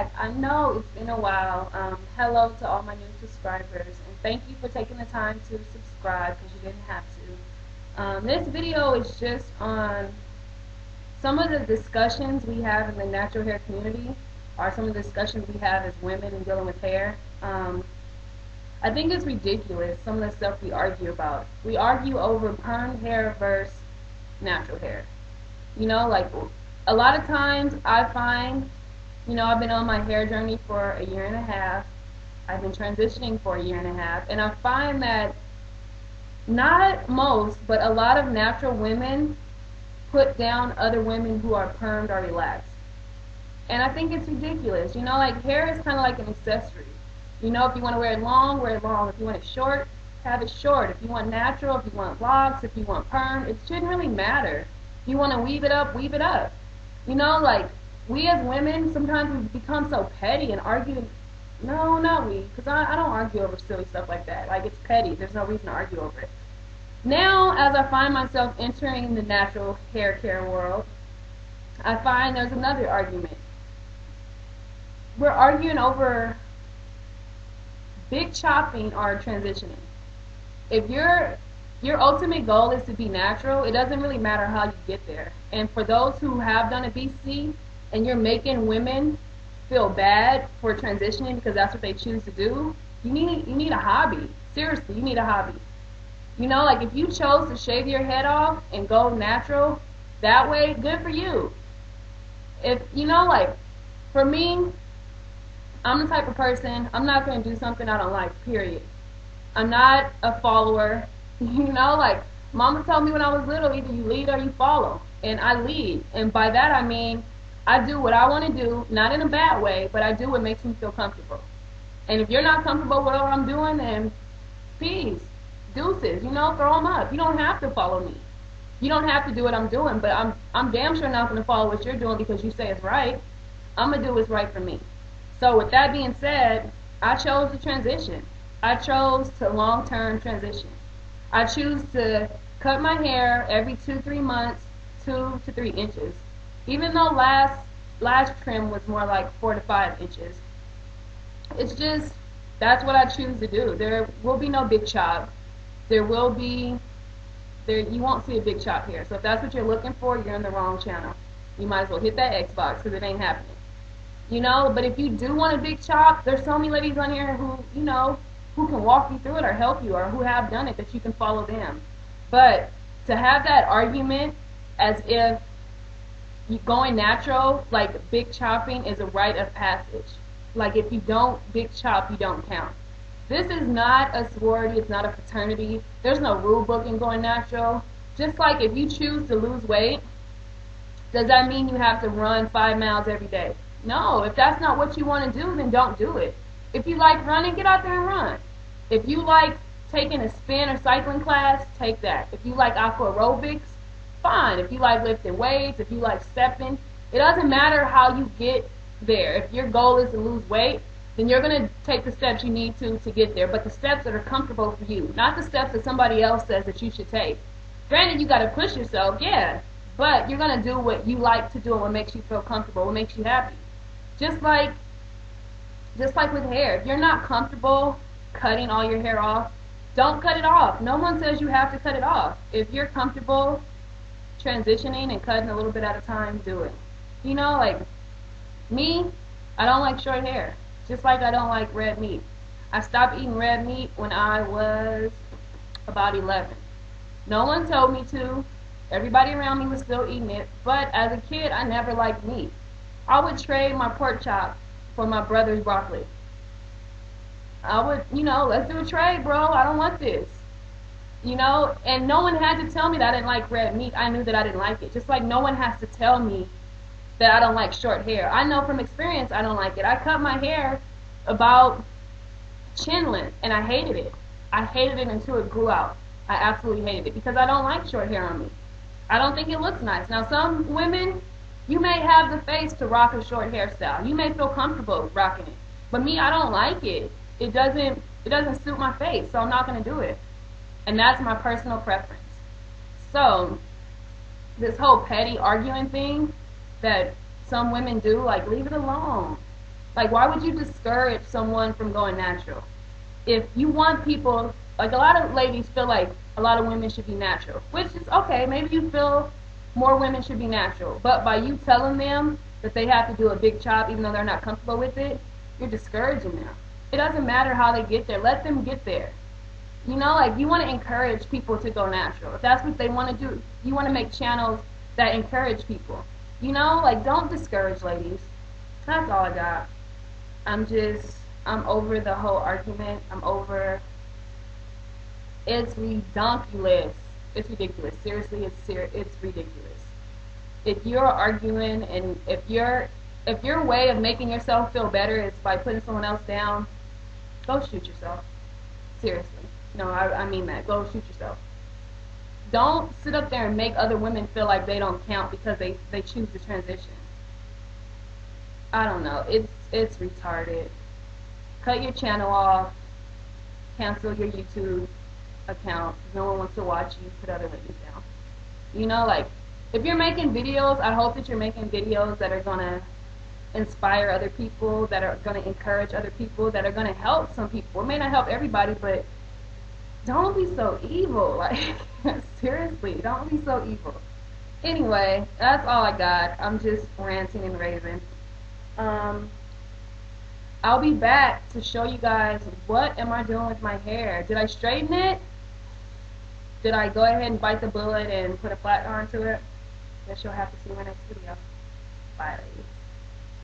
back. I know it's been a while. Hello to all my new subscribers, and thank you for taking the time to subscribe because you didn't have to. This video is just on some of the discussions we have in the natural hair community, or some of the discussions we have as women in dealing with hair. I think it's ridiculous, some of the stuff we argue about. We argue over permed hair versus natural hair. You know, like, a lot of times I find, I've been on my hair journey for a year and a half. I've been transitioning for a year and a half, and I find that not most, but a lot of natural women put down other women who are permed or relaxed. And I think it's ridiculous. Like, hair is kind of like an accessory. If you want to wear it long, wear it long. If you want it short, have it short. If you want natural, if you want locks, if you want perm, it shouldn't really matter. If you want to weave it up, weave it up. Like, we as women, sometimes we become so petty and argue. No, not we, because I don't argue over silly stuff like that. Like, it's petty. There's no reason to argue over it. Now, as I find myself entering the natural hair care world, I find there's another argument. We're arguing over big chopping or transitioning. If your ultimate goal is to be natural, it doesn't really matter how you get there. And for those who have done a BC and you're making women feel bad for transitioning because that's what they choose to do, you need a hobby. Seriously, you need a hobby. Like, if you chose to shave your head off and go natural that way, good for you. If, like, for me, I'm the type of person, I'm not going to do something I don't like, period. I'm not a follower. Like, mama told me when I was little, either you lead or you follow. And I lead. And by that I mean, I do what I want to do, not in a bad way, but I do what makes me feel comfortable. And if you're not comfortable with what I'm doing, then peace, deuces, throw them up. You don't have to follow me. You don't have to do what I'm doing, but I'm damn sure not going to follow what you're doing because you say it's right. I'm going to do what's right for me. So with that being said, I chose to transition. I chose to long-term transition. I choose to cut my hair every 2-3 months, 2 to 3 inches. Even though last trim was more like 4 to 5 inches. It's just, that's what I choose to do. There will be no big chop. You won't see a big chop here. So if that's what you're looking for, you're in the wrong channel. You might as well hit that Xbox because it ain't happening. But if you do want a big chop, there's so many ladies on here who, who can walk you through it or help you or who have done it that you can follow them. But to have that argument as if you going natural, like big chopping is a rite of passage. Like, if you don't big chop, you don't count. This is not a sorority, it's not a fraternity. There's no rule book in going natural. Just like if you choose to lose weight, does that mean you have to run 5 miles every day? No, if that's not what you want to do, then don't do it. If you like running, get out there and run. If you like taking a spin or cycling class, take that. If you like aqua aerobics, fine. If you like lifting weights, if you like stepping, it doesn't matter how you get there. If your goal is to lose weight, then you're going to take the steps you need to get there, but the steps that are comfortable for you, not the steps that somebody else says that you should take. Granted, you got to push yourself, yeah, but you're going to do what you like to do and what makes you feel comfortable, what makes you happy. Just like with hair, if you're not comfortable cutting all your hair off, don't cut it off. No one says you have to cut it off. If you're comfortable transitioning and cutting a little bit at a time, do it. Like me, I don't like short hair. Just like I don't like red meat. I stopped eating red meat when I was about 11. No one told me to. Everybody around me was still eating it. But as a kid, I never liked meat. I would trade my pork chop for my brother's broccoli. I would, let's do a trade, bro. I don't want this. And no one had to tell me that I didn't like red meat. I knew that I didn't like it. Just like no one has to tell me that I don't like short hair. I know from experience I don't like it. I cut my hair about chin length, and I hated it. I hated it until it grew out. I absolutely hated it because I don't like short hair on me. I don't think it looks nice. Now, some women, you may have the face to rock a short hairstyle. You may feel comfortable rocking it. But me, I don't like it. It doesn't suit my face, so I'm not going to do it. And that's my personal preference. So, this whole petty arguing thing that some women do, like, leave it alone. Like, why would you discourage someone from going natural? If you want people, like a lot of ladies feel like a lot of women should be natural, which is okay. Maybe you feel more women should be natural, but by you telling them that they have to do a big chop even though they're not comfortable with it, you're discouraging them. It doesn't matter how they get there. Let them get there. You know, like, you want to encourage people to go natural. If that's what they want to do, you want to make channels that encourage people. You know, like, don't discourage ladies. That's all I got. I'm over the whole argument. I'm over. It's ridiculous. It's ridiculous. Seriously, it's ridiculous. If you're arguing and if your way of making yourself feel better is by putting someone else down, go shoot yourself. Seriously. No, I mean that. Go shoot yourself. Don't sit up there and make other women feel like they don't count because they choose to transition. I don't know. It's retarded. Cut your channel off. Cancel your YouTube account. No one wants to watch you put other ladies down. You know, like, if you're making videos, I hope that you're making videos that are going to inspire other people, that are going to encourage other people, that are going to help some people. It may not help everybody, but don't be so evil. Like, seriously, don't be so evil. Anyway, that's all I got. I'm just ranting and raving. I'll be back to show you guys what am I doing with my hair. Did I straighten it? Did I go ahead and bite the bullet and put a flat onto it? Guess you'll have to see my next video. Bye, ladies.